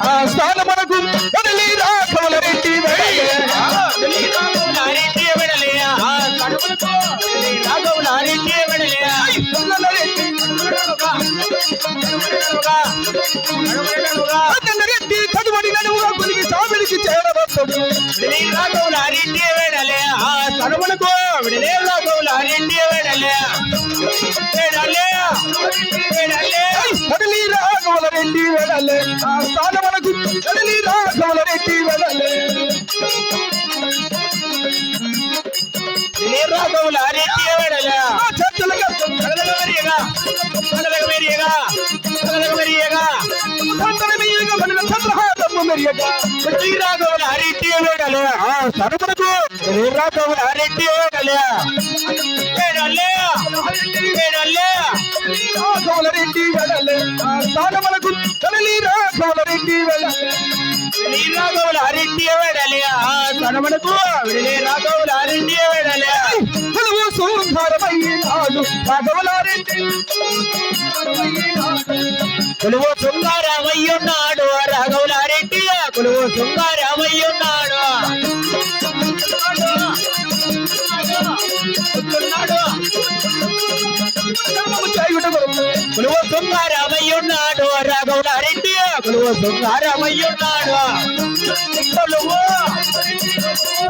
ఆ స్థానమునకు కదలి రాఘవుల రెడ్డి వెడలే రెడ్డి కదువడి నడువుగా కొలిగి సామిడికి చేరవద్దడు రాఘవుల రెడ్డి వెడలే ఆ సరుమునకు విడలే రాఘవుల రెడ్డి వెడలే కదలి రాఘవుల రెడ్డి వెడలే ఆ స్థానమునకు కదలి రాఘవుల రెడ్డి వెడలే రాఘవుల రెడ్డి వెడలే చర్చలుగా రాఘవుల రెడ్డి వెడలే ఆ సరుమునకు రాఘవుల రెడ్డి వెడలే రాఘవుల రెడ్డి వెడలే ఆ స్థానమునకు కదలి రాఘవుల రెడ్డి వెడలే రాఘవుల రెడ్డి వెడలే ఆ సరుమునకు విడలే రాఘవుల రెడ్డి వెడలే కొలువు శృంగారమయ్యాడు రాఘవుల రెడ్డి కొలువు శృంగారమయ్యున్నాడు రాఘవుల రెడ్డి కొలువు శృంగారమయ్యున్నాడు కొలువు శృంగారమయ్యున్నాడు రాఘవుల రెడ్డి కొలువు శృంగారమయ్యున్నాడు కొలువు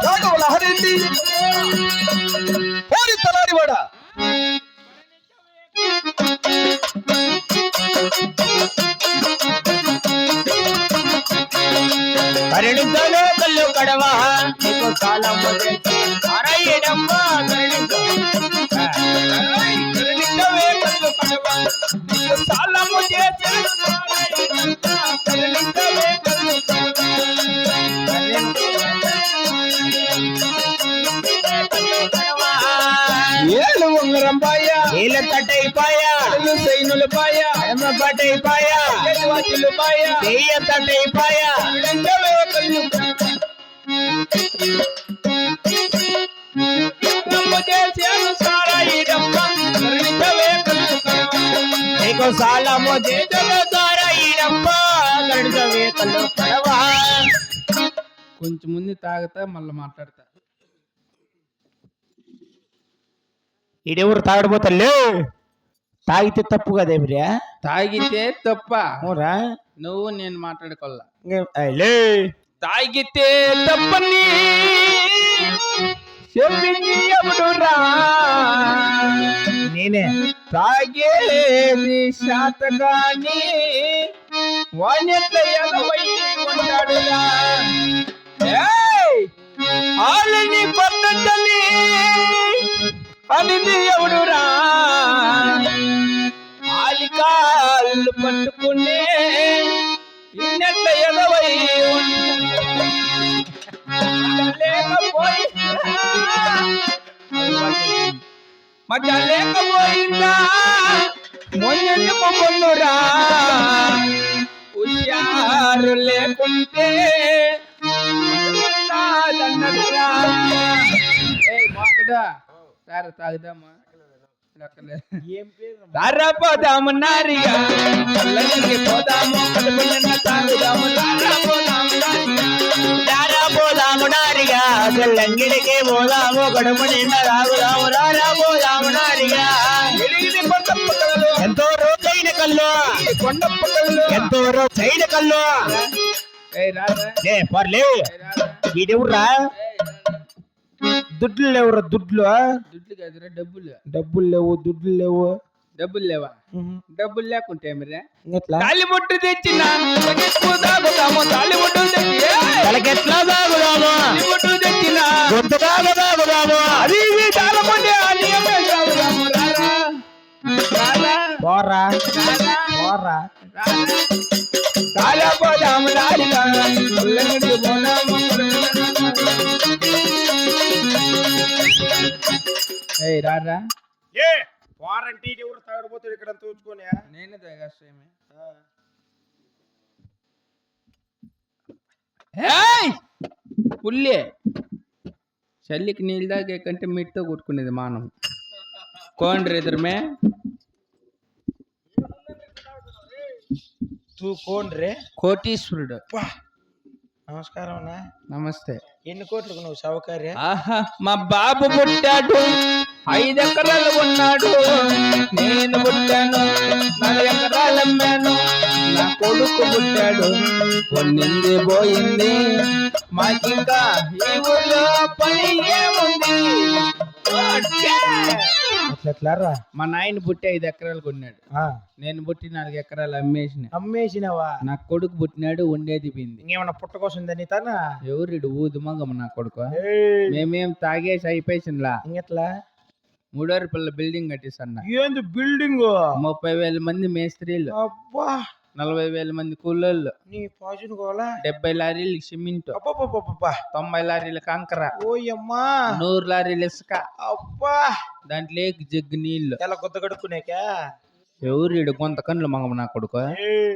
రాఘవుల రెడ్డి పోరి తలారివాడ కరణింతలో కళ్ళు కడవా నీకు కాలం అరయ్యడమ్మ కరణింతవే కళ్ళు కడవా నీకు కాలము చేసి కరణింతవే కళ్ళు ఏళ్ళు ఉంగరం పాయ ఏళ్ళ తట్టయిపాయ సైనులు పాయ ఎమ్మ పట్టయిపాయ వాచులు పాయ దెయ్య తట్టయిపాయ నీకు సాలము చేతులు ద్వారా ఈడప్ప గడిచవే కళ్ళు కడవా కొంచెం ముందు తాగుతా మళ్ళీ మాట్లాడతా. ఈడెవరు తాగడిపోతలే తాగితే తప్పు కదేమిరా తాగితే తప్ప ఊరా నువ్వు నేను మాట్లాడుకోవాలా. లే తాగితే తప్పని చెప్పింది ఎవడురా నేనే తాగేది శాతగాని వాణ్యత ఎగవై ఉంటాడురా. ఆలని పద్ధతని అది ఎవడురా ఆలికాళ్ళు పట్టుకునే ఇన్నెట్ల ఎగవై మధ్య లేకపోయిందా మొన్నెందుకు కొన్నురా హుషారు లేకుంటే సరే తాగుదామా రారా పోదాము నారిగా పోదాము తాగుదాము రారా పోదాము నారిగా గల్లంగిడికి పోదాము కడుపు నిండా తాగుదాము రారా పోదాము నారిగా ఎంతో రోజైన కళ్ళు కొండప్ప కళ్ళు ఎంతో రోజైన కళ్ళు పర్లే ఈడెవర్రా దుడ్లు లేవురా దుడ్లు దుడ్లు కాదురా డబ్బులు. డబ్బులు లేవు దుడ్లు లేవు డబ్బులు లేవా? డబ్బులు లేకుంటే మీరే ఎట్లా తాలిబొట్టు తెచ్చిన తాగుదాము తాలిబొట్టు తెచ్చి తలకెట్లా తాగుదాము తాలిబొట్టు తెచ్చిన గొంతు తాగుదాము అది ఇది తాగమంటే ఆ నియమే తాగుదాము రారా రారా పోరా రారా పోరా తాలిపోదాము రాలిగా ఉల్లగడ్డి పోదాము. ఏయ్ రారా ఏ వారంటీ ఎవరు తాగడిపోతాడు ఇక్కడ చూసుకొని నేనే తాగేస్తామే. పుల్లే చల్లికి నీళ్ళు తాగే కంటే మిట్తో కొట్టుకునేది మానం కోండ్రి ఎదురుమే తూ కోన్ రే కోటీశ్వరుడు. నమస్కారం అన్నా. నమస్తే. ఎన్ని కోట్లకు నువ్వు సౌకర్య? ఆహా, మా బాబు పుట్టాడు, 5 ఎకరాలు ఉన్నాడు. నేను పుట్టాను, 4 ఎకరాలు అమ్మాను. నా కొడుకు పుట్టాడు, కొన్నింది పోయింది. మాకింకా ఈ ఊర్లో పని ఏముంది? అట్లా మా నాయన పుట్టి 5 ఎకరాలు కొన్నాడు. నేను పుట్టి 4 ఎకరాలు అమ్మేసినావా? నా కొడుకు పుట్టినాడు, ఉండేది పింది. ఇంకేమన్నా పుట్టకోసిందని తన ఎవరిడు ఊదు మగమ్మ నా కొడుకు. మేమేం తాగేసి అయిపోయిందిలా. ఇంకెట్లా 3 రూపాయల బిల్డింగ్ కట్టిస్తాను. ఏంది బిల్డింగ్? 30,000 మంది మేస్త్రీలు, అబ్బా 40,000 మంది కూలోళ్ళు, నీ పాజును కోలా 70 లారీలు సిమెంట్, 90 లారీల కంకర, ఓయమ్మా 100 లారీలు ఇసుక. అబ్బా దాంట్లో జగ్గు నీళ్లు. ఎలా కొత్త కడుక్కునేకా? ఎవరిడు కొంత కన్నులు మగమ్మ నా కొడుకు.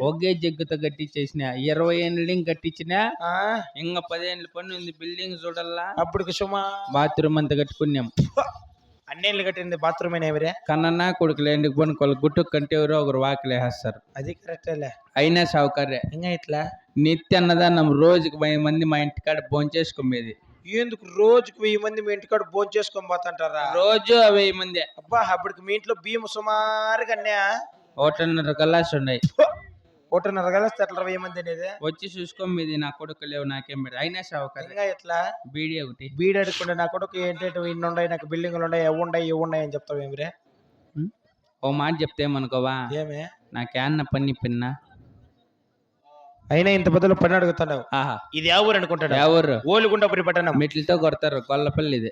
ఒకే జగ్గుతో కట్టించేసిన 20 ఏళ్ళు కట్టించిన. ఇంకా 10 ఏళ్ళ పని ఉంది. బిల్డింగ్ చూడల్లా. అప్పటికి సుమా బాత్రూమ్ అంతా కట్టుకున్నాం. అన్నేళ్ళు కట్టింది బాత్రూమ్ అయినా కన్నా కొడుకులు ఎందుకు పనుకోవాలి? గుట్టు కంటే ఎవరో ఒకరు వాకిలేస్తారు. అది కరెక్టేలే. అయినా సౌకర్యం. ఇంకా ఇట్లా నిత్య అన్నదానం రోజుకి 1000 మంది మా ఇంటికాడ భోంచేసుకునేది. ఎందుకు రోజుకు 1000 మంది మీ ఇంటికాడ భోజనం చేసుకొని పోతుంటారా? రోజు 1000 మంది. అబ్బా అప్పటికి మీ ఇంట్లో బియ్యం సుమారుగా అన్నయా 1.5 గలాస్ ఉన్నాయి. 1.5 గలాస్ అట్లా 1000 మంది అనేది వచ్చి చూసుకోమేది. నా కొడుకు లేవు, నాకేం పెడదు. అయినా సౌకర్యం. ఇంకా ఎట్లా బీడీ ఒకటి బీడి అడుక్కుంటే నా కొడుకు ఏంటంటే ఇన్ని ఉన్నాయి, నాకు బిల్డింగ్లు ఉన్నాయి, ఇవి ఉన్నాయి అని చెప్తావు ఏమిరే? ఓ మాట చెప్తే ఏమనుకోవా? ఏమే నాకేమన్నా పని పిన్నా? అయినా ఇంత బదులు పని అడుగుతున్నావు. ఆహా, ఇది ఎవరు అనుకుంటాడు? ఎవరు? ఓలుగుండపురి పట్టణం. మెట్లతో కొడతారు. గొల్లపల్లి ఇది.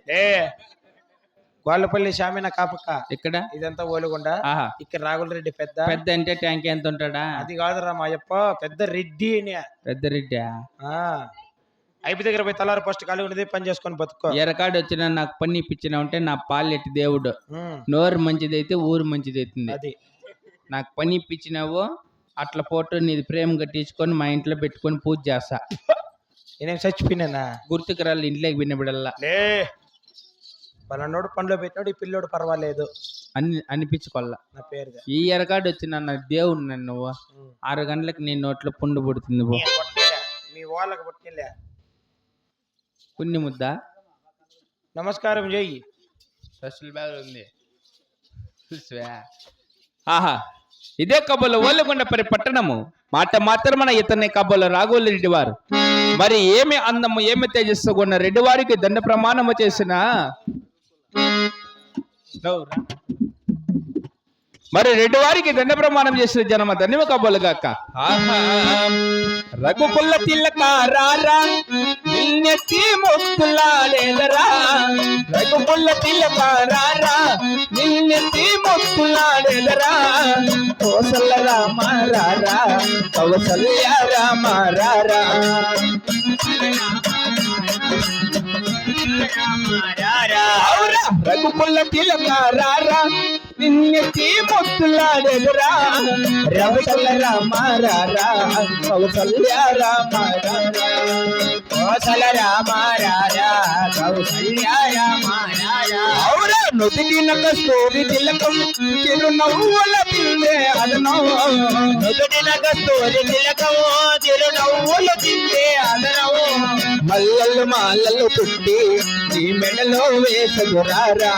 గోళ్ళపల్లి షామినా కాపక్క. ఇక్కడ ఇదంతా ఓలుగుండ. ఆహా, ఇక్కడ రాగులరెడ్డి పెద్ద అంటే ట్యాంక్ ఎంత ఉంటాడా? అది కాదురా మా అయ్యప్ప, పెద్ద రెడ్డి. పెద్ద రెడ్డి. అయిపోయి దగ్గర పోయి తలారు ఫస్ట్ ఖాళీ ఉండేది, పని చేసుకొని బతుకో. ఎరకాడు వచ్చినా నాకు పని ఇప్పించిన ఉంటే నా పాలెట్టి దేవుడు. నోరు మంచిదైతే ఊరు మంచిది అవుతుంది. అది నాకు పని ఇప్పించినావు, అట్లా ఫోటో నీది ప్రేమ కట్టించుకొని మా ఇంట్లో పెట్టుకొని పూజ చేస్తా. నేనేం చచ్చిపోయినా గుర్తుకు రాళ్ళు ఇంట్లోకి వినబడల్లా. పలానోడు పనిలో పెట్టినాడు, ఈ పిల్లోడు పర్వాలేదు అని అనిపించుకోవాలా. నా పేరు ఈ ఎరకాడు వచ్చిన నా దేవుడు. నన్ను 6 గంటలకు నీ నోట్లో పుండు పుడుతుంది. మీ వాళ్ళకి పుట్టిలే పుణ్య ముద్ద. నమస్కారం చెయ్యి. స్పెషల్ బ్యాగ్ ఉంది. ఆహా, ఇదే కబులు ఓలుగుండపరి పట్టణము. మాట మాత్రమన ఇతని కబులు రాఘోలు రెడ్డి వారు. మరి ఏమి అందము, ఏమి తేజస్సు కొన్న రెడ్డి వారికి దండ ప్రమాణము చేసిన మరి రెడ్డి వారికి దండ ప్రమాణం చేసిన జనమ ధన్యమ కబులు గాక. రఘుపుల్ల తిల్లకారా నిన్నెత్తి మొక్కులాడేదరా. రఘుపుల్ల తిల్లకారా నిన్నెత్తి మొక్కులాడేదరా. కౌసల్య రామారారా, కౌసల్య రామారారా. రఘుపుల్ల తిల్లకారా నిన్నెత్తి మొక్కులాడేదరా. కౌసల్య రామారారా, కౌసల్య రామారారా. కౌసల్య రామారారా, కౌసల్య రామారారా. అవురా నుదిటిన కస్తూరి తిలకం చిరునవ్వుల తిందే అదనం. నుదిటిన కస్తూరి తిలకం చిరునవ్వుల తిందే అదనం. మల్లెలు మాలలు పుట్టి నీ మెడలో వేసదురారా.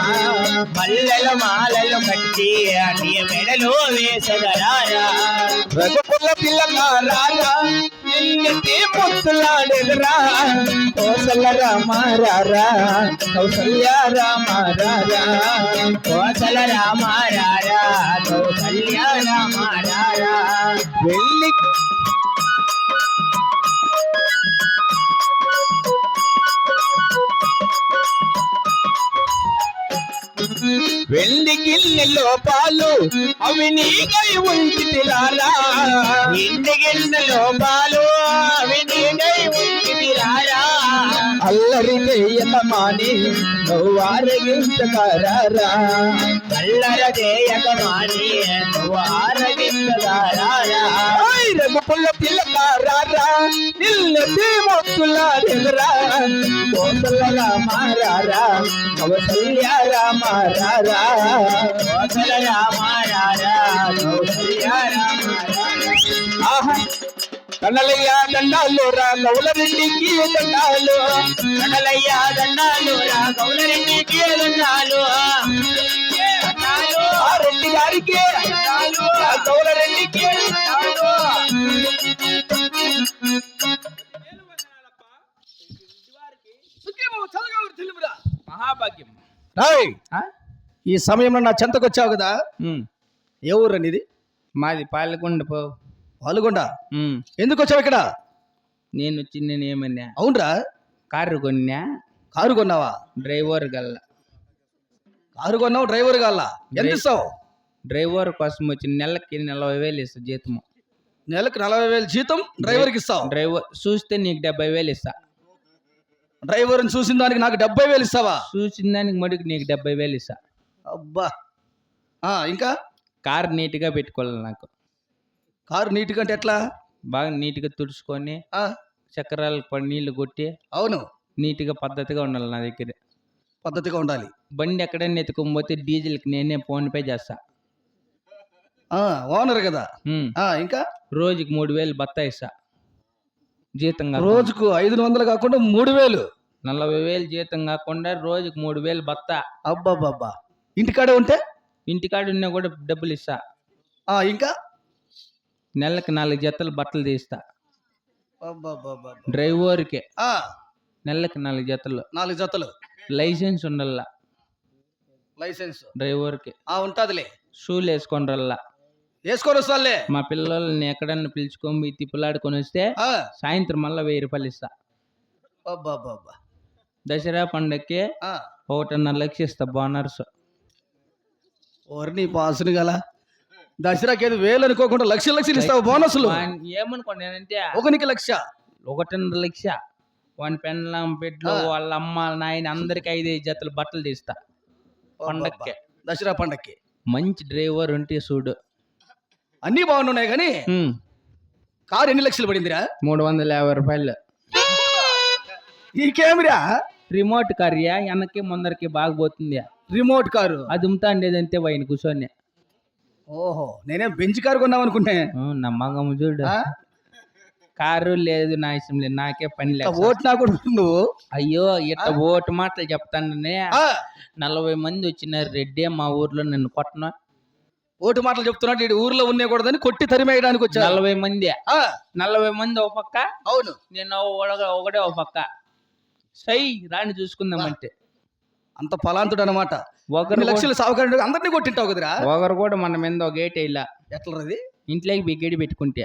మల్లెలు మాలలు కట్టి నీ మెడలో వేసదరారా. రఘుపుల్ల పిల్లకారా నిన్నెత్తి ముద్దులాడెదరా. కౌసల్య రామారారా, కౌసల్య రామారారా. కౌసల్య రామారారా, కౌసల్య రామారారా. వెళ్ళి వెండి గిన్నెలో పాలు అవి నీకై ఉంచితిరారా. వెండి గిన్నెలో పాలు అవి నీకై ఉంచితిరారా. అల్లరి చేయక మాని నువ్వు ఆరగించగారా. అల్లరి చేయక మాని నువ్వు ఆరగించగారా. రఘుపుల్ల పిల్లకారా నిన్నెత్తి మొక్కులాడెదరా. కౌసల్య రామారారా, కౌసల్య రామారారా. కౌసల్య రామారారా, కౌసల్య రామారారా. ఆహా కన్నలయ్య దండాలు రా కౌలరెడ్డికి దండాలు కనలయ్య దండాలు రా గౌలరెడ్డికి దండాలు ఆ రెడ్డి గారికి ఆ కౌలరెడ్డికి దండాలు. మహాభాగ్యం. రాయ్ ఆ? ఈ సమయంలో నా చెంతకు వచ్చావు కదా, ఉమ్. ఏ ఊరు అనేది? మాది పాలకొండ పో. పాల్గొండ. ఉమ్. ఎందుకు వచ్చావు ఇక్కడ? నేను వచ్చి నేను ఏమన్నా అవునరా, కారు కొన్నా, కారు కొన్నావా? డ్రైవర్ గల్ల. కారు కొన్నావు, డ్రైవర్ కావాలా? ఎంత ఇస్తావు? డ్రైవర్ కోసం వచ్చి నెలకి 40,000 ఇస్తా జీతము. నెలకు 40,000 జీతం డ్రైవర్కి ఇస్తావు? డ్రైవర్ చూస్తే నీకు 70,000 ఇస్తా. డ్రైవర్ని చూసిన దానికి నాకు 70,000 ఇస్తావా? చూసిన దానికి మటుకు నీకు 70,000 ఇస్తా. అబ్బా. ఇంకా కారు నీట్గా పెట్టుకోవాలి నాకు. కారు నీట్గా అంటే ఎట్లా? బాగా నీట్గా తుడుచుకొని ఆ, చక్రాలు నీళ్లు కొట్టి అవును, నీట్గా పద్ధతిగా ఉండాలి నా దగ్గర. పద్ధతిగా ఉండాలి. బండి ఎక్కడైనా ఎత్తుకోకపోతే డీజిల్కి నేనే ఫోన్ పే చేస్తా. ఓనర్ కదా. ఉమ్. ఇంకా రోజుకి 3,000 బత్తా ఇస్తా జీతం కాకుండా. రోజుకు 500 కాకుండా 3,000. 40,000 జీతం కాకుండా రోజుకి 3,000 బత్తా. అబ్బాబ్బా. ఇంటికాడే ఉంటే ఇంటికాడ ఉన్నా కూడా డబ్బులు ఇస్తా. ఇంకా నెలకి 4 జతలు బట్టలు తీస్తా అబ్బబ్బబ్బబ్బా. డ్రైవర్కి. ఆ, నెలకి 4 జతలు. 4 జతలు. లైసెన్స్ ఉండాల లైసెన్స్ డ్రైవర్కి. ఉంటదిలే. షూలు వేసుకొని రల్లా. వేసుకొని వస్తాలే. మా పిల్లల్ని ఎక్కడన్నా పిలుచుకొని పోయి తిప్పులాడుకొని వస్తే సాయంత్రం మళ్ళీ 1000 రూపాయలు ఇస్తా. అబ్బాబ్బా. దసరా పండక్కి 1.5 లక్ష ఇస్తా బోనర్స్. ఓర్ని పాసుని గల దసరాకి ఏదో 1,000 అనుకోకుండా లక్షలు ఇస్తావు బోనస్లు. ఏమనుకోండి, 1 లక్ష. 1.5 లక్ష. వాని పెళ్ళం బిడ్డలు వాళ్ళ అమ్మ నాయన అందరికి 5 జతలు బట్టలు తీస్తా పండక్కి. దసరా పండక్కి మంచి డ్రైవర్ ఉంటే చూడు. అన్ని బాగున్నాయి కానీ కారు ఎన్ని లక్షలు పడిందిరా? 350 రూపాయలు. నీకేమిరా? రిమోట్ కార్యా వెనక్కి ముందరికి బాగా పోతుంది. రిమోట్ కారు అది ఉమ్తా ఉండేదంతే వైన్ కూర్చొని. ఓహో, నేనేం బెంచ్ కారు కొన్నావు అనుకుంటే. నా మగము చూడు. కారు లేదు, నా ఇష్టం లేదు, నాకే పని లేదు. ఓటు నా కూడా నువ్వు. అయ్యో ఇట్ట ఓటు మాటలు చెప్తానే 40 మంది వచ్చినారు రెడ్డి మా ఊర్లో, నన్ను కొట్టను. ఓటు మాటలు చెప్తున్నాడు. ఈ ఊర్లో ఉన్నకూడదని కొట్టి తరిమేయడానికి వచ్చా. 40 మంది. 40 మంది ఒక పక్క, అవును, నేను ఒకటే ఒక పక్క. సై రాని చూసుకుందామంటే అంత ఫలాంతుడు అనమాట. 1 లక్షలు సాగుకారు అందరినీ కొట్టింటావు కదరా. ఒకరు కూడా మన మీద ఒక గేట్ ఇలా ఎట్లది? ఇంట్లోకి బిగ్గడి పెట్టుకుంటే.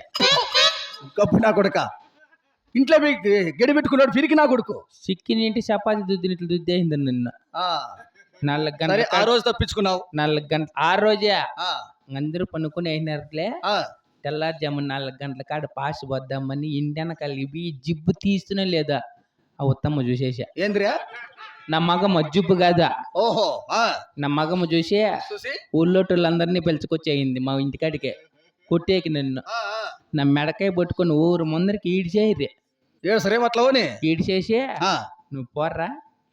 గప్పు నా కొడుక, ఇంట్లో గడి పెట్టుకున్నాడు పిరికి నా కొడుకు. సిక్కినింటి చపాతి దుద్దినట్లు దుద్దేసింది నిన్న. 4 గంటలు. ఆ రోజు తప్పించుకున్నావు. 4 గంటలు ఆ రోజే అందరూ పనుకుని అయినారులే. తెల్లారుజామున 4 గంటల కాడ పాస్ వద్దామని ఇంటెన కలిపి జిబ్బు తీస్తూనే లేదా ఆ ఉత్తమ్మ చూసేసా. ఏంద్రియా? నా మగమ్మ జిబ్బు కాదా. ఓహో, నా మగమ్మ చూసి ఊళ్ళోటోళ్ళందరినీ పిలుచుకొచ్చేయింది మా ఇంటికాడికే కొట్టేకి. నన్ను నా మెడకాయ పట్టుకొని ఊరు ముందరికి ఈడ్చేది. సరే అట్లవని ఈడ్చేసి నువ్వు పోర్రా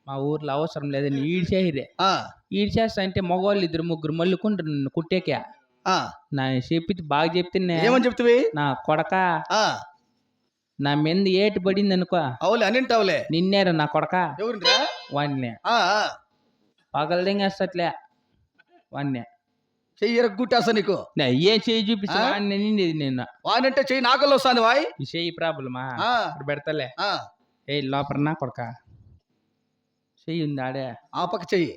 మా ఊర్లో అవసరం లేదని ఈడ్చేయిరే. ఈడ్చేస్తా అంటే మగవాళ్ళు 2-3 మల్లుకుంటారు నన్ను కుట్టేకే. నా చెప్పి బాగా చెప్తే ఏమని చెప్తివి? నా కొడక నా మీద ఏటి పడింది అనుకో. అవులే అనింటావులే. నిన్నేరా నా కొడక. ఎవరిరా? వాణ్ణే పగలదింగేస్తట్లే. వాణ్ణే చెయ్యి ఎరగొట్టేస్తా నీకు. ఏం చెయ్యి చూపించి వాడిని నిండేది నేను. వానంటే చెయ్యి నాకల్లో వస్తుంది. వాయ్ ఈ చెయ్యి ప్రాబ్లమా ఇప్పుడు పెడతలే. ఏ లోపల నా కొడక చెయ్యి ఉంది ఆడే ఆ పక్క చెయ్యి.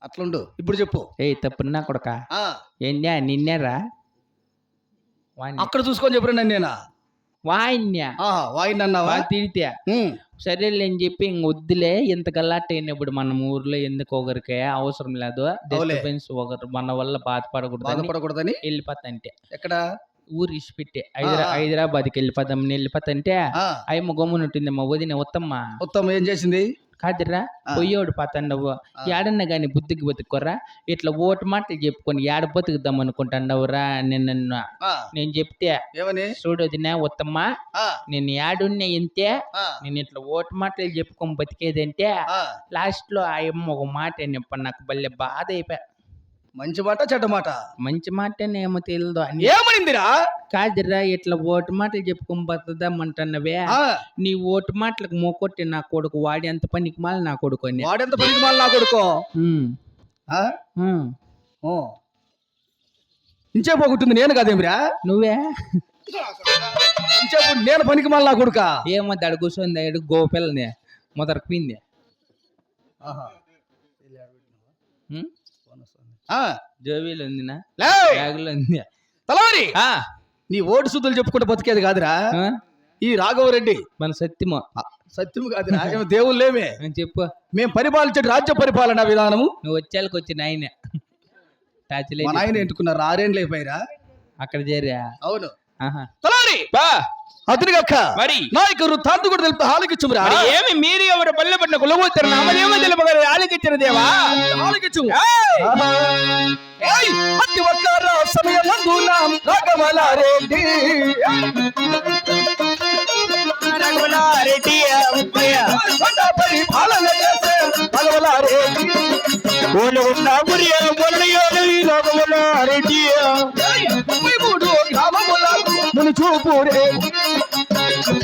అట్లుండు. ఇప్పుడు చెప్పు. ఏ తప్పు నా కొడక ఏందా నిన్నేరా అక్కడ చూసుకొని చెప్పు. నేనా వాయిన్యా వాయినన్నావా? తిడితే సరేలే అని చెప్పి ఇంక వద్దులే ఇంత గల్లాట అయినప్పుడు మన ఊర్లో ఎందుకు ఒకరికి అవసరం లేదు, డిస్టర్బెన్స్ ఒకరు మన వల్ల బాధపడకూడదని వెళ్ళిపోతాంటే. ఎక్కడ ఊరు ఇచ్చిపెట్టి హైదరాబాద్కి వెళ్ళిపోతాంటే అయ్యమ్మ గమ్మున ఉంటుంది. మా వదిన ఉత్తమ్మ ఏం చేసింది? కాదురా పొయ్యోడు పాతండవు ఏడన్నా గాని బుద్ధికి బతుక్కోరా ఇట్లా ఓటు మాటలు చెప్పుకొని ఏడ బతుకుదాం అనుకుంటాండవురా. నేను చెప్తే చూడు వదినా ఉత్తమ్మ, నేను ఏడున్నా ఇంతే, నేను ఇట్లా ఓటు మాటలు చెప్పుకొని బతికేదంటే లాస్ట్ లో ఆ అమ్మ ఒక మాట చెప్ప నాకు భలే బాధ అయిపోయా. మంచి మాట చెడ్డ మాట మంచి మాటనేమో తెలియదు అని ఏమనిందిరా? కాదురా ఇట్లా ఓటు మాటలు చెప్పుకొని బతుకుదామంటున్నవే ఆ, నీ ఓటు మాటలకు మోకొట్టి నా కొడుకు వాడి అంత పనికి మాల నా కొడుకు అని వాడెంత పనికి మాల నా కొడుకో. ఆ? ఓ. ఇంచేపు ఒకటి నేను కదేమిరా? నువ్వే ఇంచేపు నేను పనికి మాల నా కొడుక. ఏమో దాడు కూర్చొని గోపిల్లని మొదరకు పోయింది జోబీలో ఉందినా బ్యాగులో ఉంది తలవారి నీ ఓటు సుద్దులు చెప్పుకుంటే బతికేది కాదురా ఈ రాఘవరెడ్డి. మన సత్యమో సత్యము కాదురా, ఏమో దేవుళ్ళేమే చెప్పు. మేము పరిపాలించే రాజ్య పరిపాలన విధానము. నువ్వు వచ్చేళ్ళకి వచ్చిన ఆయన మా నాయన ఎంటుకున్నారు 6 ఏళ్ళు అయిపోయిరా అక్కడ చేరా. అవును. ఆహా తలవారి అతనికి అక్క మరి నాయకుడు తాంతు కూడా తెలుపుతా ఆలకిచ్చురా. ఏమి మీరు ఎవరు పల్లె పట్టిన కులగోత్తరు నామదేమో తెలుపగారు ఆలకిచ్చిన దేవా ఆలకిచ్చు. అతి ఒక్క సమయమందు రాఘవలారెడ్డి పరిపాలన చేసే రాఘవలారెడ్డి రాఘవలారెడ్డి 33 గ్రామములకు మునిచూపురే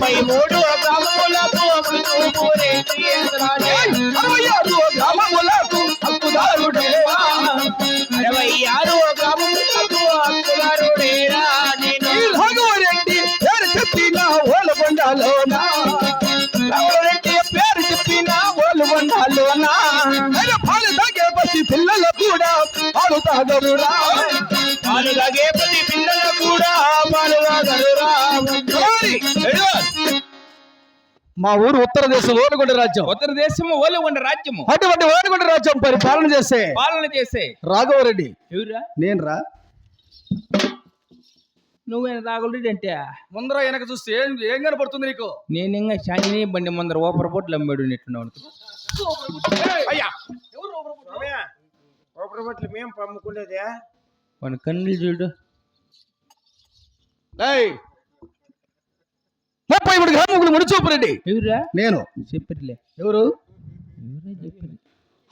33 గ్రామములకు 66 గ్రామములకు హక్కుదారుడే 66 గ్రామములకు హక్కుదారుడేరా నేను రాఘవరెడ్డి పేరు చెప్పిన ఓలబండాలోనా రాఘవరెడ్డి పేరు చెప్పిన ఓలుబండాలోనా పాలు తాగే పసి పిల్లలు కూడా పాలు తాగరురా. పాలు తాగే ప్రతి పిల్లలు కూడా పాలు తాగరురా. మా ఊరు ఉత్తర దేశం ఓనగొండ రాజ్యం. ఉత్తర దేశము ఓలుగొండ రాజ్యము. అటువంటి ఓనగొండ రాజ్యం పరిపాలన చేసే రాఘవరెడ్డి ఎవరా నేను రా. నువ్వేనా రాఘవరెడ్డి అంటే ముందర వెనక చూస్తే ఏం కనపడుతుంది నీకు? నేను ఇంకా షాంగిని బండి ముందర ఓపర పోట్లు అమ్మాడు నెట్టున్నావు మేము పమ్ముకునేదే వాడి కన్నులు చూడు. 33 గ్రామములు మునిచూపురెడ్డి ఎవరా నేను. చెప్పిర్లే ఎవరు? చెప్పిర్రు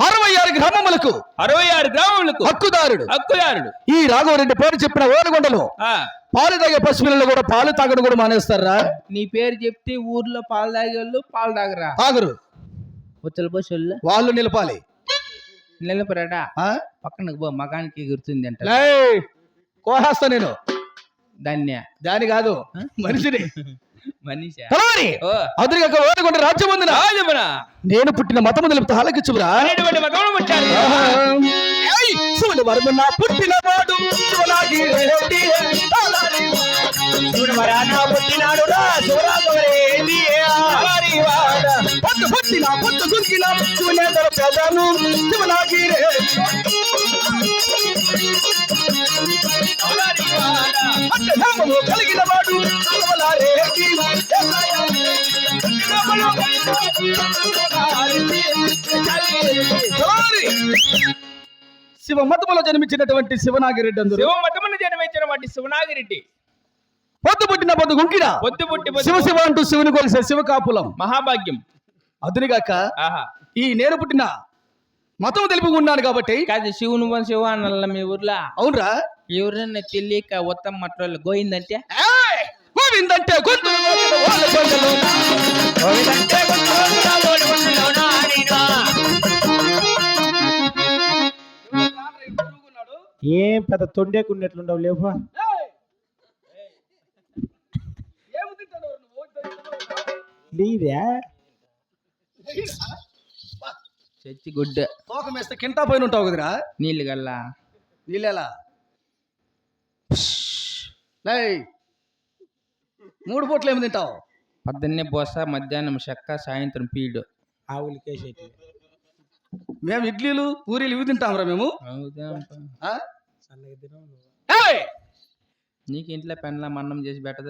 66 గ్రామములకు 66 గ్రామములకు హక్కుదారుడు హక్కుదారుడు ఈ రాఘవరెడ్డి పేరు చెప్పిన ఓనగొండలో పాలు తాగే పసిపిల్లలు కూడా పాలు తాగడం కూడా మానేస్తారా? నీ పేరు చెప్తే ఊర్లో పాలు తాగేళ్ళు పాలు తాగరా? తాగరు. ఉత్తల బస్సుల్లో వాళ్ళు నిలపాలి. నిలపరాడా పక్కనకు పో మగానికి గుర్తుంది అంట. కోహేస్తా నేను. దాన్ని కాదు మనిషిని. మనిషి అతనికి ఓనగొండ రాజ్యం ఉంది. నేను పుట్టిన మతము తెలుపుతా ఆలకిచ్చురా. శివుని పుట్టిన వాడు పుట్టినాడు పుట్టిన పుట్టు గుంకిన శివునేతర ప్రజను శివనాగిరే కలిగిన వాడు శివ మతములో జన్మించినటువంటి శివనాగిరెడ్డి అందరూ శివనాగిరెడ్డి పొద్దు పుట్టిన పొద్దు గుంకిన శివ శివ అంటూ శివుని కొలిసే శివ కాపులం మహాభాగ్యం. అదునిగాక ఈ నేను పుట్టిన మతం తెలుపు ఉన్నాను కాబట్టి కాదు శివుని శివ అన్నల్ల మీ ఊర్లో. అవునరా. ఎవరన్నా తెలియక ఉత్తమ మట్ల గోయిందంటే గోవిందంటే ఏం పెద్ద తొండేకున్నట్లుండవు లేవా? లేదే చచ్చి గుడ్డ తోకం వేస్తే కింటా పోయిన ఉంటావు కదరా. నీళ్ళు గల్లా నీళ్ళెలా 3 పూట్లు ఏమి తింటావు? పొద్దున్నే బోస, మధ్యాహ్నం చెక్క, సాయంత్రం పీడు. ఆవులకేసి మేము ఇడ్లీలు పూరీలు ఇవి తింటాంరా మేము. నీకు ఇంట్లో పెన్ల మన్నం చేసి పెట్టదు.